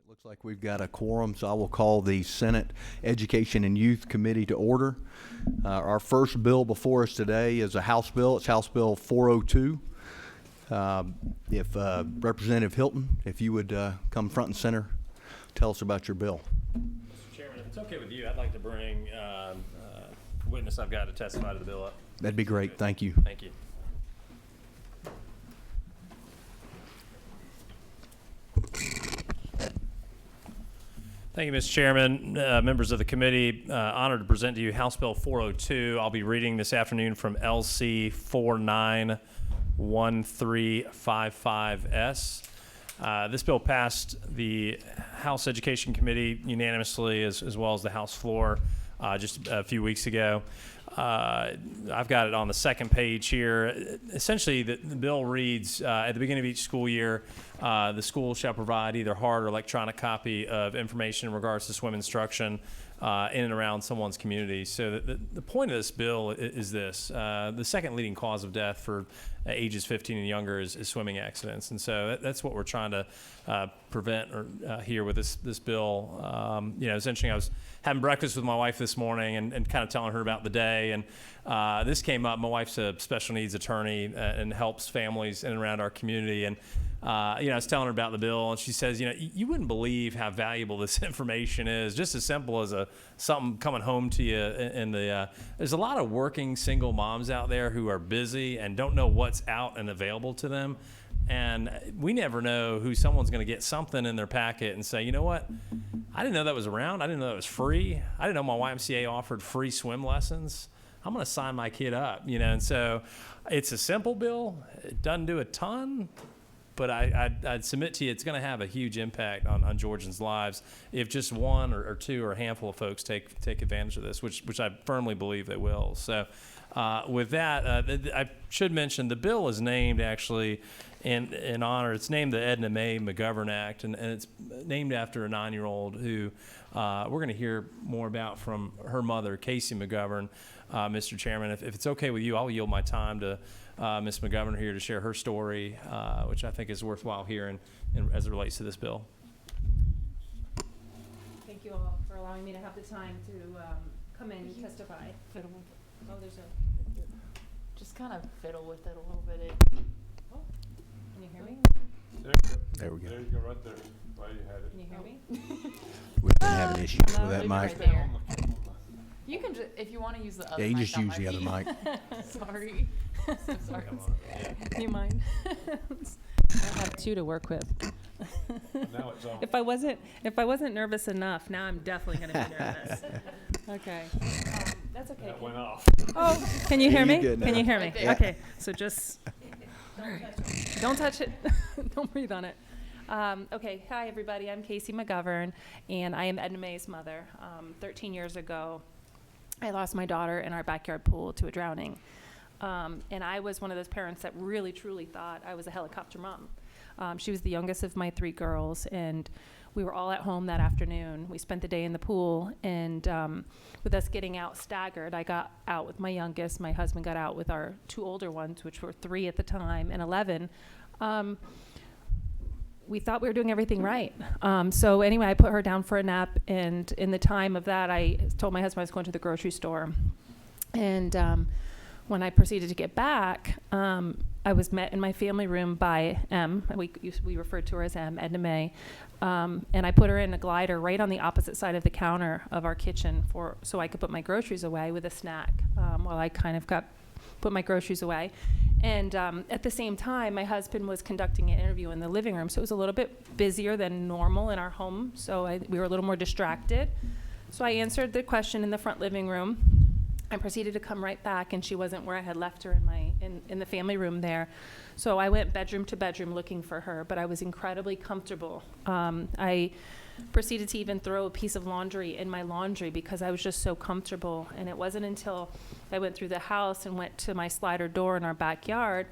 Looks like we've got a quorum, so I will call the Senate Education and Youth Committee to order. Our first bill before us today is a House bill. It's House Bill 402. If Representative Hilton, if you would come front and center, tell us about your bill. Mr. Chairman, if it's okay with you, I'd like to bring witness I've got to testify to the bill up. That'd be great. Thank you. Thank you. Thank you, Mr. Chairman. Members of the committee, honored to present to you House Bill 402. I'll be reading this afternoon from LC 491355S. This bill passed the House Education Committee unanimously as well as the House floor just a few weeks ago. I've got it on the second page here. Essentially, the bill reads, at the beginning of each school year, the school shall provide either hard or electronic copy of information in regards to swim instruction in and around someone's community. So the point of this bill is this. The second leading cause of death for ages 15 and younger is swimming accidents. And so that's what we're trying to prevent here with this bill. Essentially, I was having breakfast with my wife this morning and kind of telling her about the day. And this came up. My wife's a special needs attorney and helps families in and around our community. And I was telling her about the bill, and she says, you wouldn't believe how valuable this information is. Just as simple as something coming home to you. There's a lot of working single moms out there who are busy and don't know what's out and available to them. And we never know who someone's going to get something in their packet and say, you know what? I didn't know that was around. I didn't know that was free. I didn't know my YMCA offered free swim lessons. I'm going to sign my kid up, And so it's a simple bill. It doesn't do a ton. But I'd submit to you it's going to have a huge impact on Georgians' lives if just one or two or a handful of folks take advantage of this, which I firmly believe they will. So with that, I should mention the bill is named actually in honor. It's named the Edna Mae McGovern Act, and it's named after a 9-year-old who we're going to hear more about from her mother, Casey McGovern. Mr. Chairman, if it's okay with you, I'll yield my time to Ms. McGovern here to share her story, which I think is worthwhile hearing as it relates to this bill. Thank you all for allowing me to have the time to come in and testify. Fiddle. Oh, there's a. Just kind of fiddle with it a little bit. Oh, can you hear me? There we go. There you go, right there. Right, you had it. Can you hear me? We've been having issues with that maybe mic. right there. You can just, if you want to use the other Yeah, you mic, just that use might the other be- mic. Sorry. So sorry. Do you mind? I have two to work with. Now it's on. If I wasn't nervous enough, now I'm definitely going to be nervous. Okay. That's okay. That went off. Oh, can you hear Yeah, me? you good Can now. you hear me? Right there. Okay, so just don't touch it. Don't breathe on it. Okay, hi everybody. I'm Casey McGovern, and I am Edna Mae's mother. 13 years ago, I lost my daughter in our backyard pool to a drowning. And I was one of those parents that really, truly thought I was a helicopter mom. She was the youngest of my 3 girls, and we were all at home that afternoon. We spent the day in the pool, and with us getting out staggered, I got out with my youngest. My husband got out with our 2 older ones, which were 3 at the time and 11. We thought we were doing everything right. So anyway, I put her down for a nap, and in the time of that, I told my husband I was going to the grocery store. And when I proceeded to get back, I was met in my family room by M. We referred to her as M, Edna Mae. And I put her in a glider right on the opposite side of the counter of our kitchen so I could put my groceries away with a snack while I kind of put my groceries away. And at the same time, my husband was conducting an interview in the living room, so it was a little bit busier than normal in our home, so we were a little more distracted. So I answered the question in the front living room. I proceeded to come right back, and she wasn't where I had left her in the family room there. So I went bedroom to bedroom looking for her, but I was incredibly comfortable. I proceeded to even throw a piece of laundry in my laundry because I was just so comfortable. And it wasn't until I went through the house and went to my slider door in our backyard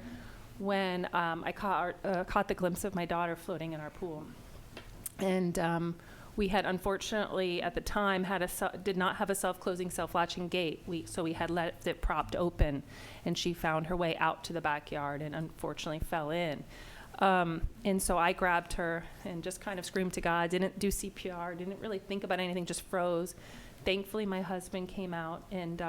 when I caught the glimpse of my daughter floating in our pool. And we had unfortunately at the time did not have a self-closing, self-latching gate. So we had left it propped open, and she found her way out to the backyard and unfortunately fell in. And so I grabbed her and just kind of screamed to God, didn't do CPR, didn't really think about anything, just froze. Thankfully, my husband came out and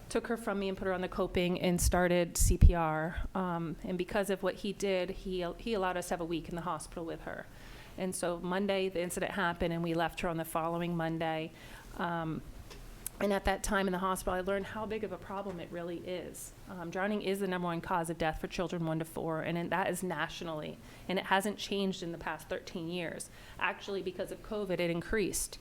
took her from me and put her on the coping and started CPR. And because of what he did, he allowed us to have a week in the hospital with her. And so Monday, the incident happened, and we left her on the following Monday. And at that time in the hospital, I learned how big of a problem it really is. Drowning is the #1 cause of death for children 1 to 4, and that is nationally. And it hasn't changed in the past 13 years. Actually, because of COVID, it increased.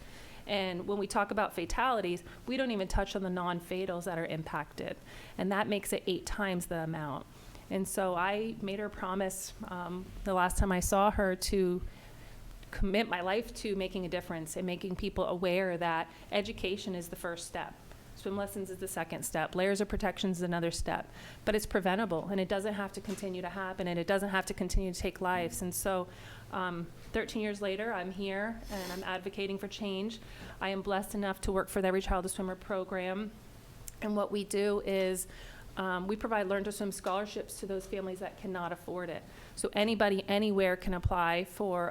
And when we talk about fatalities, we don't even touch on the non-fatals that are impacted. And that makes it 8 times the amount. And so I made her promise the last time I saw her to commit my life to making a difference and making people aware that education is the first step. Swim lessons is the second step. Layers of protection is another step. But it's preventable, and it doesn't have to continue to happen, and it doesn't have to continue to take lives. And so 13 years later, I'm here, and I'm advocating for change. I am blessed enough to work for the Every Child a Swimmer program. And what we do is we provide Learn to Swim scholarships to those families that cannot afford it. So anybody, anywhere can apply for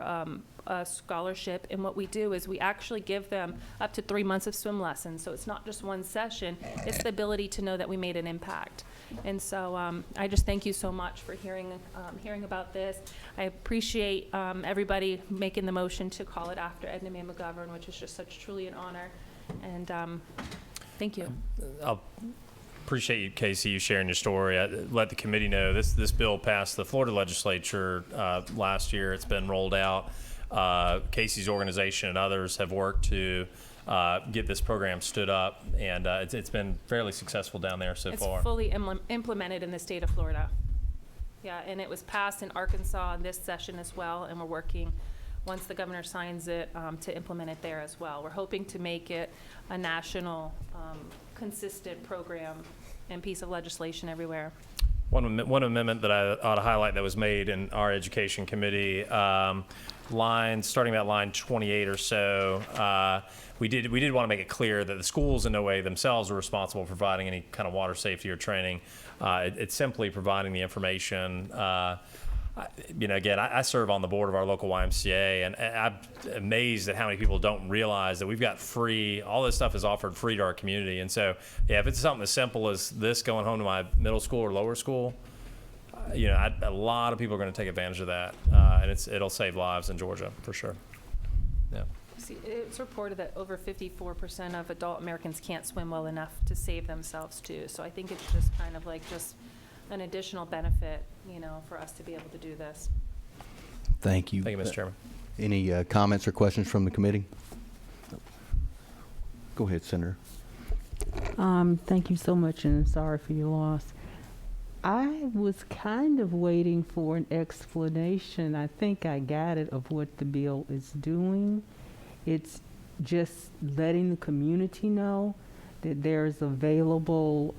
a scholarship. And what we do is we actually give them up to 3 months of swim lessons. So it's not just one session, it's the ability to know that we made an impact. And so I just thank you so much for hearing about this. I appreciate everybody making the motion to call it after Edna Mae McGovern, which is just such truly an honor. And thank you. I'll appreciate you, Casey, you sharing your story. I let the committee know this bill passed the Florida legislature last year. It's been rolled out. Casey's organization and others have worked to get this program stood up, and it's been fairly successful down there so far. It's fully implemented in the state of Florida. Yeah, and it was passed in Arkansas this session as well, and we're working, once the governor signs it, to implement it there as well. We're hoping to make it a national, consistent program and piece of legislation everywhere. One amendment that I ought to highlight that was made in our education committee, starting about line 28 or so, we did want to make it clear that the schools in no way themselves are responsible for providing any kind of water safety or training. It's simply providing the information. Again, I serve on the board of our local YMCA, and I'm amazed at how many people don't realize that we've got all this stuff is offered free to our community. And so, yeah, if it's something as simple as this going home to my middle school or lower school, a lot of people are going to take advantage of that, and it'll save lives in Georgia for sure. Yeah. See, it's reported that over 54% of adult Americans can't swim well enough to save themselves too. So I think it's just kind of like just an additional benefit, for us to be able to do this. Thank you. Thank you, Mr. Chairman. Any comments or questions from the committee? Go ahead, Senator. Thank you so much, and sorry for your loss. I was kind of waiting for an explanation. I think I got it, of what the bill is doing. It's just letting the community know that there's available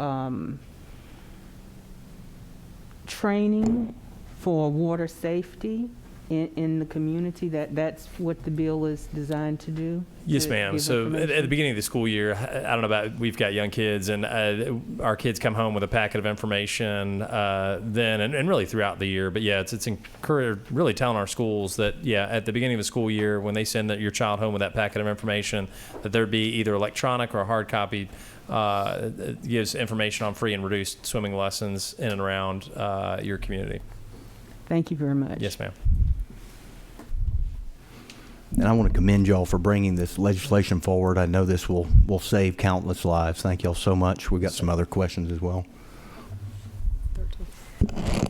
training for water safety in the community. That's what the bill is designed to do? Yes, To ma'am. give So at the information? beginning of the school year, I don't know about, we've got young kids, and our kids come home with a packet of information then and really throughout the year. But yeah, it's really telling our schools that, yeah, at the beginning of the school year, when they send your child home with that packet of information, that there'd be either electronic or a hard copy. It gives information on free and reduced swimming lessons in and around your community. Thank you very much. Yes, ma'am. And I want to commend y'all for bringing this legislation forward. I know this will save countless lives. Thank y'all so much. We've got some other questions as well.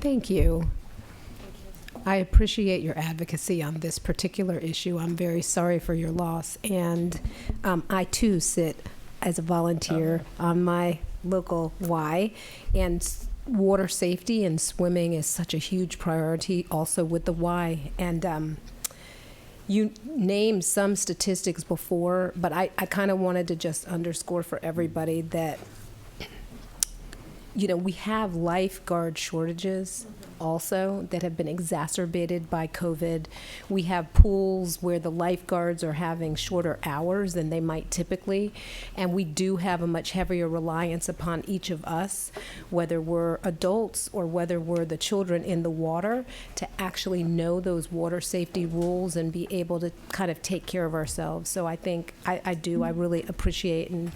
Thank you. I appreciate your advocacy on this particular issue. I'm very sorry for your loss. And I, too, sit as a volunteer on my local Y. And water safety and swimming is such a huge priority also with the Y. And you named some statistics before, but I kind of wanted to just underscore for everybody that, we have lifeguard shortages also that have been exacerbated by COVID. We have pools where the lifeguards are having shorter hours than they might typically, and we do have a much heavier reliance upon each of us, whether we're adults or whether we're the children in the water, to actually know those water safety rules and be able to kind of take care of ourselves. So I think I really appreciate and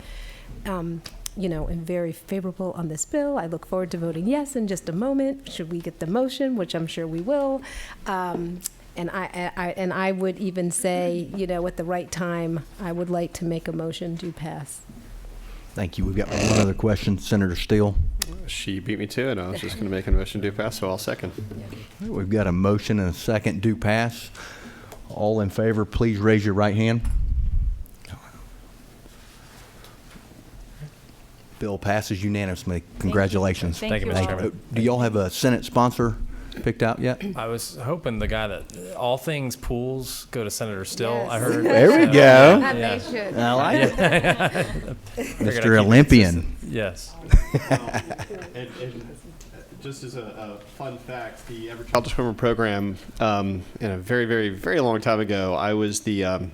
am very favorable on this bill. I look forward to voting yes in just a moment, should we get the motion, which I'm sure we will. And I would even say, at the right time, I would like to make a motion to pass. Thank you. We've got one other question. Senator Steele. She beat me to it. I was just going to make a motion to pass, so I'll second. We've got a motion and a second do pass. All in favor, please raise your right hand. Bill passes unanimously. Congratulations. Thank you, Mr. Chairman. Do y'all have a Senate sponsor picked out yet? I was hoping the guy that all things pools go to Senator Still. I Yes. heard. There we So, go. And Yeah. they should. I like it. Figured I'd keep Mr. it Olympian. consistent. Yes. And just as a fun fact, the Everett Child Swimmer program, in a very, very, very long time ago, I was the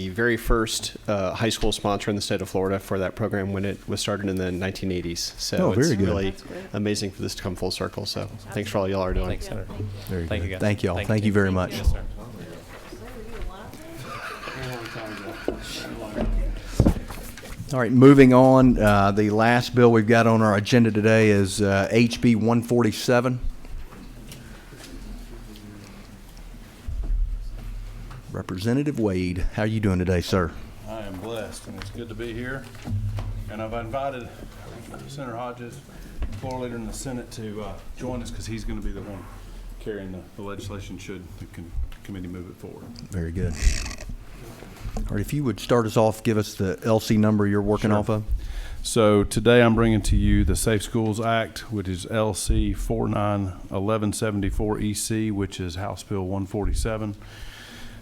very first high school sponsor in the state of Florida for that program when it was started in the 1980s. So Oh, very it's good. really amazing for this to come full circle. So thanks for all y'all are doing. Thanks, Senator. Very Thank good. you, guys. Thank y'all. Thank you very much. Yes, sir. All right, moving on. The last bill we've got on our agenda today is HB 147. Representative Wade, how are you doing today, sir? I am blessed, and it's good to be here. And I've invited Senator Hodges, floor leader in the Senate, to join us because he's going to be the one carrying the legislation should the committee move it forward. Very good. All right, if you would start us off, give us the LC number you're working Sure. off of. So today I'm bringing to you the Safe Schools Act, which is LC 491174 EC, which is House Bill 147.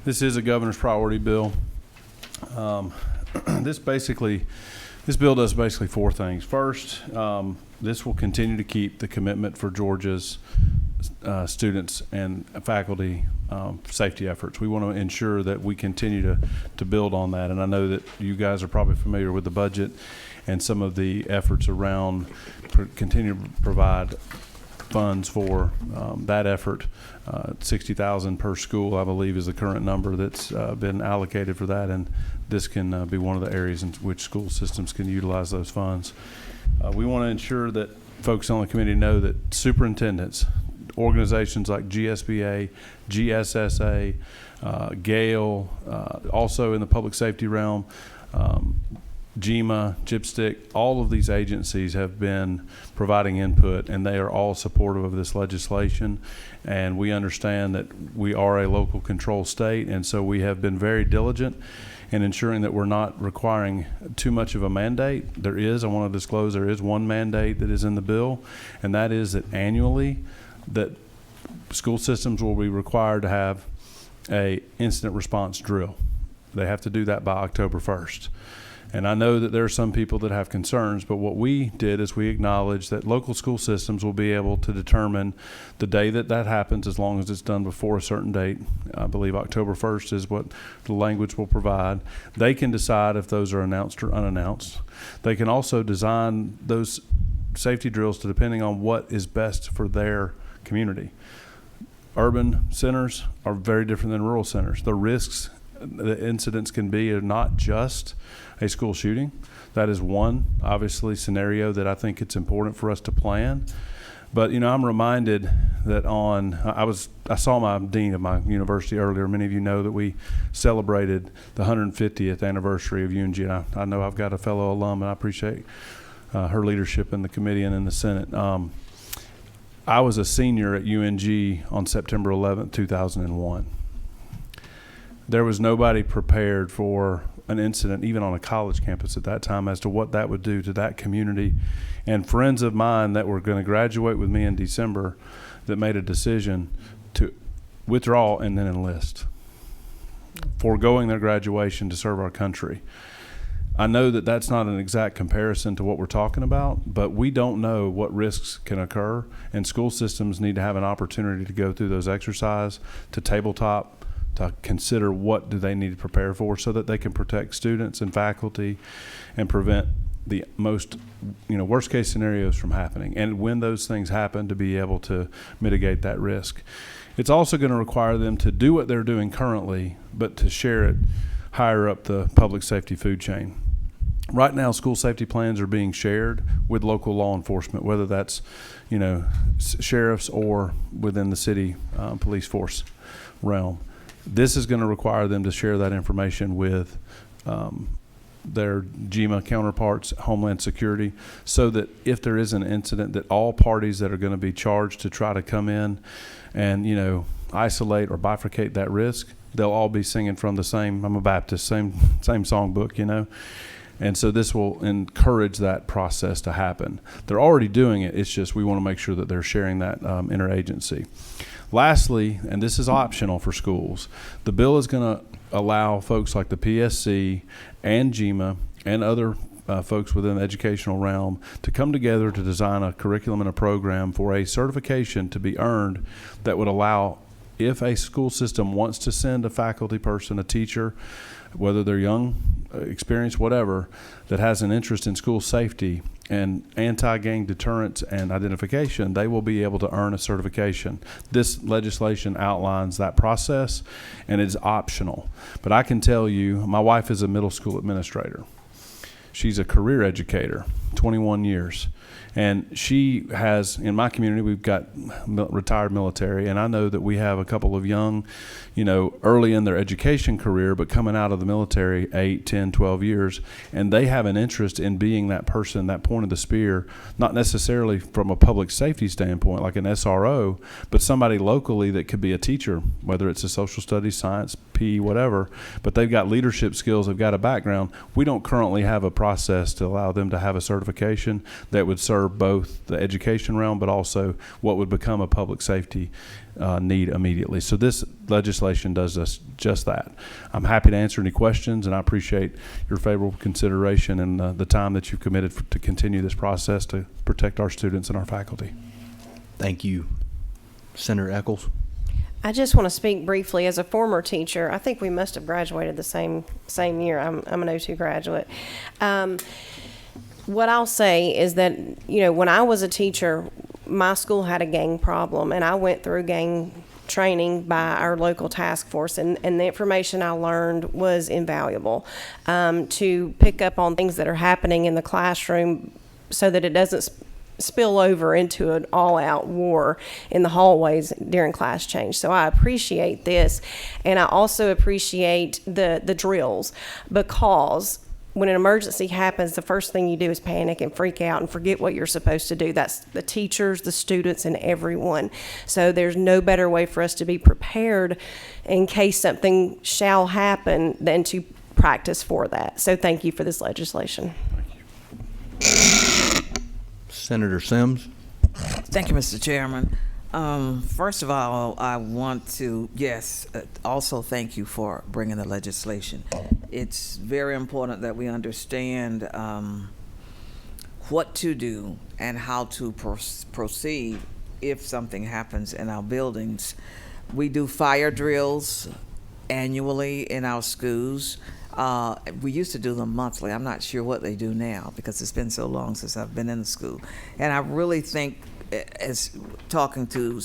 This is a governor's priority bill. This bill does basically four things. First, this will continue to keep the commitment for Georgia's students and faculty safety efforts. We want to ensure that we continue to build on that. And I know that you guys are probably familiar with the budget and some of the efforts around continue to provide funds for that effort. 60,000 per school, I believe, is the current number that's been allocated for that, and this can be one of the areas in which school systems can utilize those funds. We want to ensure that folks on the committee know that superintendents, organizations like GSBA, GSSA, Gale, also in the public safety realm, GEMA, GIPSTIC, all of these agencies have been providing input, and they are all supportive of this legislation. And we understand that we are a local control state, and so we have been very diligent in ensuring that we're not requiring too much of a mandate. I want to disclose there is one mandate that is in the bill, and that is that annually that school systems will be required to have a incident response drill. They have to do that by October 1st. And I know that there are some people that have concerns, but what we did is we acknowledged that local school systems will be able to determine the day that happens, as long as it's done before a certain date. I believe October 1st is what the language will provide. They can decide if those are announced or unannounced. They can also design those safety drills to depending on what is best for their community. Urban centers are very different than rural centers. The risks, the incidents can be are not just a school shooting. That is one, obviously, scenario that I think it's important for us to plan. But, I'm reminded that I saw my dean of my university earlier. Many of you know that we celebrated the 150th anniversary of UNG, and I know I've got a fellow alum, and I appreciate her leadership in the committee and in the Senate. I was a senior at UNG on September 11th, 2001. There was nobody prepared for an incident, even on a college campus at that time, as to what that would do to that community. And friends of mine that were going to graduate with me in December that made a decision to withdraw and then enlist, foregoing their graduation to serve our country. I know that that's not an exact comparison to what we're talking about, but we don't know what risks can occur, and school systems need to have an opportunity to go through those exercises, to tabletop, to consider what do they need to prepare for so that they can protect students and faculty and prevent the most, worst case scenarios from happening. And when those things happen, to be able to mitigate that risk. It's also going to require them to do what they're doing currently, but to share it higher up the public safety food chain. Right now, school safety plans are being shared with local law enforcement, whether that's, sheriffs or within the city police force realm. This is going to require them to share that information with their GMA counterparts, Homeland Security, so that if there is an incident, that all parties that are going to be charged to try to come in and, isolate or bifurcate that risk, they'll all be singing from the same, I'm a Baptist, same songbook, And so this will encourage that process to happen. They're already doing it. It's just we want to make sure that they're sharing that interagency. Lastly, and this is optional for schools, the bill is going to allow folks like the PSC and GMA and other folks within the educational realm to come together to design a curriculum and a program for a certification to be earned that would allow, if a school system wants to send a faculty person, a teacher, whether they're young, experienced, whatever, that has an interest in school safety and anti-gang deterrence and identification, they will be able to earn a certification. This legislation outlines that process, and it's optional. But I can tell you, my wife is a middle school administrator. She's a career educator, 21 years. And she has, in my community, we've got retired military, and I know that we have a couple of young, early in their education career, but coming out of the military 8, 10, 12 years, and they have an interest in being that person, that point of the spear, not necessarily from a public safety standpoint, like an SRO, but somebody locally that could be a teacher, whether it's a social studies, science, PE, whatever, but they've got leadership skills, they've got a background. We don't currently have a process to allow them to have a certification that would serve both the education realm, but also what would become a public safety need immediately. So this legislation does just that. I'm happy to answer any questions, and I appreciate your favorable consideration and the time that you've committed to continue this process to protect our students and our faculty. Thank you. Senator Eccles. I just want to speak briefly as a former teacher. I think we must have graduated the same year. I'm an O2 graduate. What I'll say is that, when I was a teacher, my school had a gang problem, and I went through gang training by our local task force, and the information I learned was invaluable to pick up on things that are happening in the classroom so that it doesn't spill over into an all-out war in the hallways during class change. So I appreciate this, and I also appreciate the drills, because when an emergency happens, the first thing you do is panic and freak out and forget what you're supposed to do. That's the teachers, the students, and everyone. So there's no better way for us to be prepared in case something shall happen than to practice for that. So thank you for this legislation. Senator Sims. Thank you, Mr. Chairman. First of all, I want to, also thank you for bringing the legislation. It's very important that we understand what to do and how to proceed if something happens in our buildings. We do fire drills annually in our schools. We used to do them monthly. I'm not sure what they do now because it's been so long since I've been in the school. And I really think, as talking to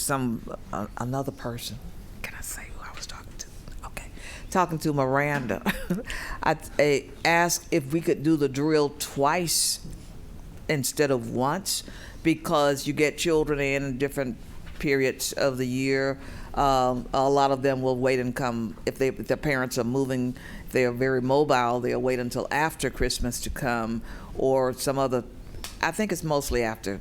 another person, can I say who I was talking to? Okay. Talking to Miranda, I asked if we could do the drill twice instead of once, because you get children in different periods of the year. A lot of them will wait and come, if their parents are moving, if they are very mobile, they'll wait until after Christmas to come, or some other, I think it's mostly after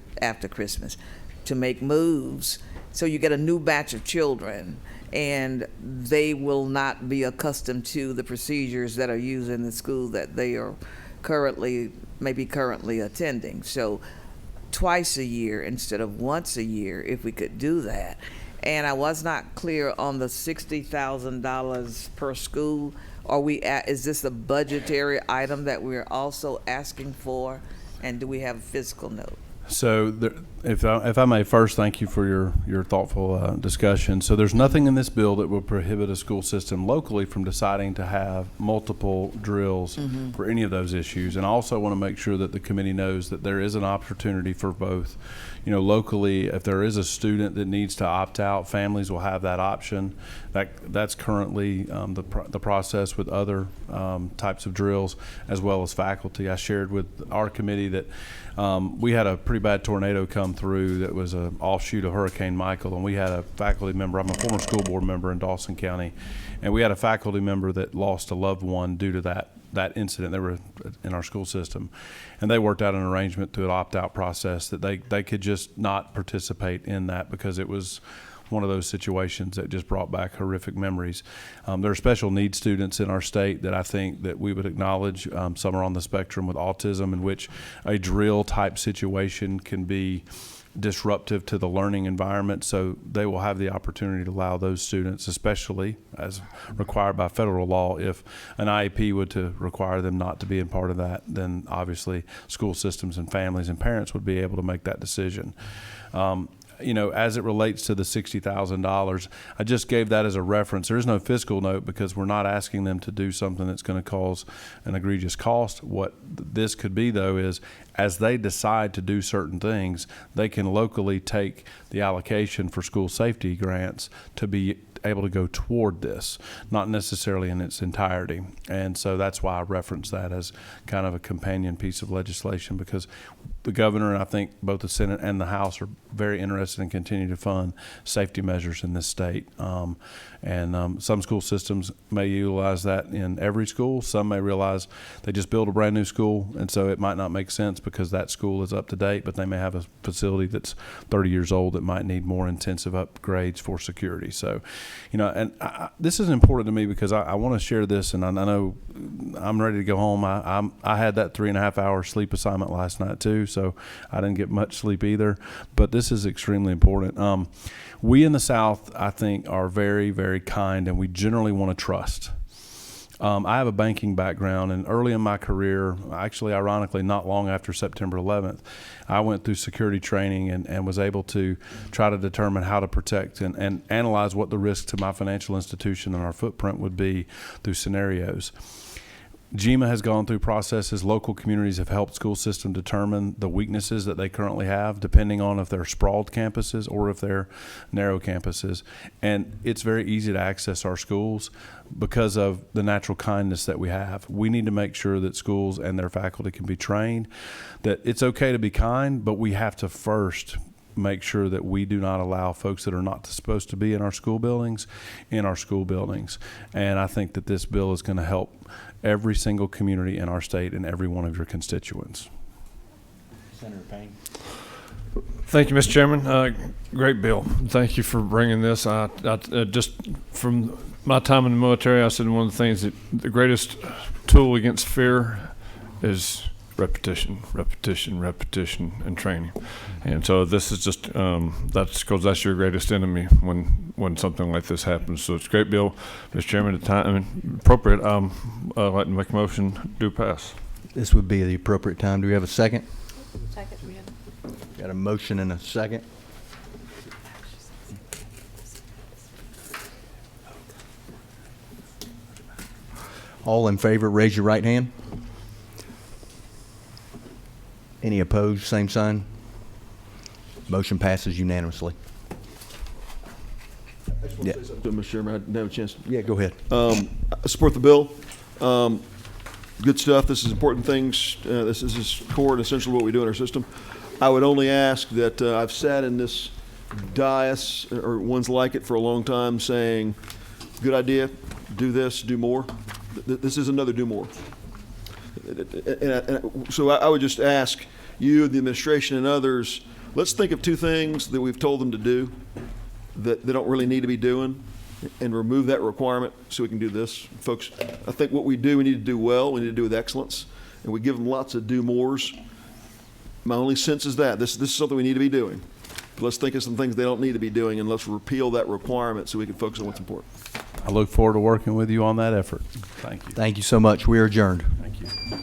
Christmas, to make moves. So you get a new batch of children, and they will not be accustomed to the procedures that are used in the school that they are currently attending. So twice a year instead of once a year, if we could do that. And I was not clear on the $60,000 per school, Are we is this a budgetary item that we're also asking for? And do we have a physical note? So, if I may first thank you for your thoughtful discussion. So, there's nothing in this bill that will prohibit a school system locally from deciding to have multiple drills for any of those issues. And I also want to make sure that the committee knows that there is an opportunity for both. You know, locally, if there is a student that needs to opt out, families will have that option. That's currently the process with other types of drills, as well as faculty. I shared with our committee that we had a pretty bad tornado come through that was an offshoot of Hurricane Michael, and we had a faculty member. I'm a former school board member in Dawson County, and we had a faculty member that lost a loved one due to that incident. They were in our school system, and they worked out an arrangement through an opt-out process that they could just not participate in that because it was one of those situations that just brought back horrific memories. There are special needs students in our state that I think that we would acknowledge. Some are on the spectrum with autism, in which a drill type situation can be disruptive to the learning environment. So they will have the opportunity to allow those students, especially as required by federal law, if an IEP were to require them not to be in part of that, then obviously school systems and families and parents would be able to make that decision. You know, as it relates to the $60,000, I just gave that as a reference. There is no fiscal note because we're not asking them to do something that's going to cause an egregious cost. What this could be, though, is as they decide to do certain things, they can locally take the allocation for school safety grants to be able to go toward this, not necessarily in its entirety. And so that's why I reference that as kind of a companion piece of legislation, because the governor and I think both the Senate and the House are very interested in continuing to fund safety measures in this state. Some school systems may utilize that in every school. Some may realize they just build a brand new school, and so it might not make sense because that school is up to date, but they may have a facility that's 30 years old that might need more intensive upgrades for security. So, you know, and this is important to me because I want to share this, and I know I'm ready to go home. I had that 3.5 hour sleep assignment last night too, so I didn't get much sleep either, but this is extremely important. We in the South, I think, are very, very kind, and we generally want to trust. I have a banking background, and early in my career, actually, ironically, not long after September 11th, I went through security training and was able to try to determine how to protect and analyze what the risk to my financial institution and our footprint would be through scenarios. GEMA has gone through processes. Local communities have helped school system determine the weaknesses that they currently have, depending on if they're sprawled campuses or if they're narrow campuses. And it's very easy to access our schools because of the natural kindness that we have. We need to make sure that schools and their faculty can be trained, that it's okay to be kind, but we have to first make sure that we do not allow folks that are not supposed to be in our school buildings. And I think that this bill is going to help every single community in our state and every one of your constituents. Senator Payne. Thank you, Mr. Chairman. Great bill. Thank you for bringing this. I just from my time in the military, I said one of the things that the greatest tool against fear is repetition, and training. And so this is just that's because that's your greatest enemy when something like this happens. So it's a great bill, Mr. Chairman. At the time appropriate, I'd like to make a motion do pass. This would be the appropriate time. Do we have a second? Second, we had. Got a motion and a second. All in favor, raise your right hand. Any opposed, same sign. Motion passes unanimously. I just want to say something, Mr. Chairman. I didn't have a chance. Yeah, go ahead. I support the bill. Good stuff. This is important things. This is core and essential to what we do in our system. I would only ask that I've sat in this dais or ones like it for a long time saying, good idea, do this, do more. This is another do more. So I would just ask you, the administration, and others, let's think of two things that we've told them to do that they don't really need to be doing and remove that requirement so we can do this. Folks, I think what we do, we need to do well. We need to do with excellence. And we give them lots of do mores. My only sense is that this is something we need to be doing. But let's think of some things they don't need to be doing, and let's repeal that requirement so we can focus on what's important. I look forward to working with you on that effort. Thank you. Thank you so much. We are adjourned. Thank you.